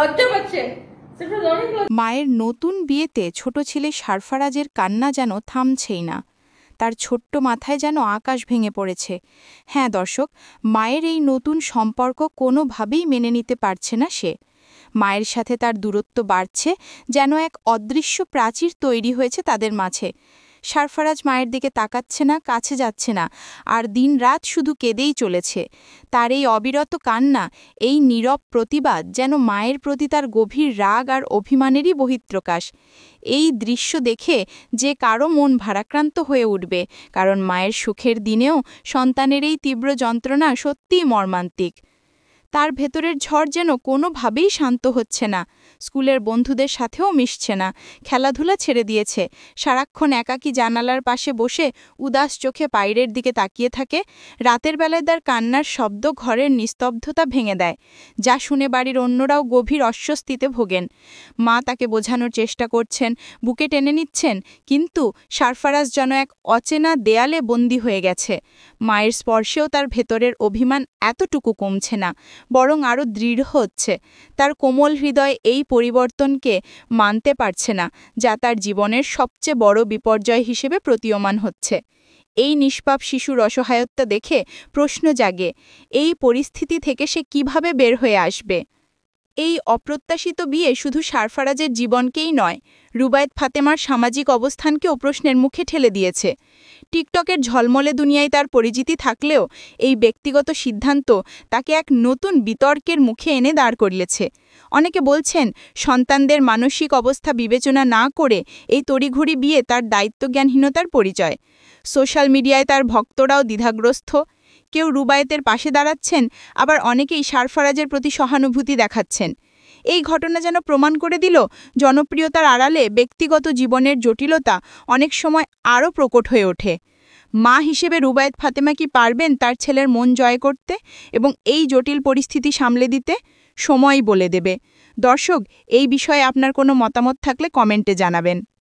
লজ্জা পাচ্ছে। মায়ের নতুন বিয়েতে ছোট ছেলে সারফারাজের কান্না যেন থামছেই না। তার ছোট্ট মাথায় যেন আকাশ ভেঙে পড়েছে। হ্যাঁ দর্শক, মায়ের এই নতুন সম্পর্ক কোনোভাবেই মেনে নিতে পারছে না সে। মায়ের সাথে তার দূরত্ব বাড়ছে, যেন এক অদৃশ্য প্রাচীর তৈরি হয়েছে তাদের মাঝে। সারফারাজ মায়ের দিকে তাকাচ্ছে না, কাছে যাচ্ছে না, আর দিনরাত শুধু কেঁদেই চলেছে। তার এই অবিরত কান্না, এই নীরব প্রতিবাদ যেন মায়ের প্রতি তার গভীর রাগ আর অভিমানেরই বহিঃপ্রকাশ। এই দৃশ্য দেখে যে কারো মন ভারাক্রান্ত হয়ে উঠবে, কারণ মায়ের সুখের দিনেও সন্তানের এই তীব্র যন্ত্রণা সত্যিই মর্মান্তিক। তার ভেতরের ঝড় যেন কোনোভাবেই শান্ত হচ্ছে না। স্কুলের বন্ধুদের সাথেও মিশছে না, খেলাধুলা ছেড়ে দিয়েছে, সারাক্ষণ একাকী জানালার পাশে বসে উদাস চোখে বাইরের দিকে তাকিয়ে থাকে। রাতের বেলায় তার কান্নার শব্দ ঘরের নিস্তব্ধতা ভেঙে দেয়, যা শুনে বাড়ির অন্যরাও গভীর অস্বস্তিতে ভোগেন। মা তাকে বোঝানোর চেষ্টা করছেন, বুকে টেনে নিচ্ছেন, কিন্তু সারফারাজ যেন এক অচেনা দেয়ালে বন্দী হয়ে গেছে। মায়ের স্পর্শেও তার ভেতরের অভিমান এতটুকু কমছে না, বরং আরও দৃঢ় হচ্ছে। তার কোমল হৃদয় এই পরিবর্তনকে মানতে পারছে না, যা তার জীবনের সবচেয়ে বড় বিপর্যয় হিসেবে প্রতীয়মান হচ্ছে। এই নিষ্পাপ শিশুর অসহায়তা দেখে প্রশ্ন জাগে, এই পরিস্থিতি থেকে সে কিভাবে বের হয়ে আসবে? এই অপ্রত্যাশিত বিয়ে শুধু সারফারাজের জীবনকেই নয়, রুবায়েত ফাতেমার সামাজিক অবস্থানকেও প্রশ্নের মুখে ঠেলে দিয়েছে। টিকটকের ঝলমলে দুনিয়ায় তার পরিচিতি থাকলেও এই ব্যক্তিগত সিদ্ধান্ত তাকে এক নতুন বিতর্কের মুখে এনে দাঁড় করিয়েছে। অনেকে বলছেন, সন্তানদের মানসিক অবস্থা বিবেচনা না করে এই তড়িঘড়ি বিয়ে তার দায়িত্বজ্ঞানহীনতার পরিচয়। সোশ্যাল মিডিয়ায় তার ভক্তরাও দ্বিধাগ্রস্ত। কেউ রুবায়েতের পাশে দাঁড়াচ্ছেন, আবার অনেকেই সারফারাজের প্রতি সহানুভূতি দেখাচ্ছেন। এই ঘটনা যেন প্রমাণ করে দিল, জনপ্রিয়তার আড়ালে ব্যক্তিগত জীবনের জটিলতা অনেক সময় আরও প্রকট হয়ে ওঠে। মা হিসেবে রুবায়েত ফাতেমা কি পারবেন তার ছেলের মন জয় করতে এবং এই জটিল পরিস্থিতি সামলে দিতে? সময়ই বলে দেবে। দর্শক, এই বিষয়ে আপনার কোনো মতামত থাকলে কমেন্টে জানাবেন।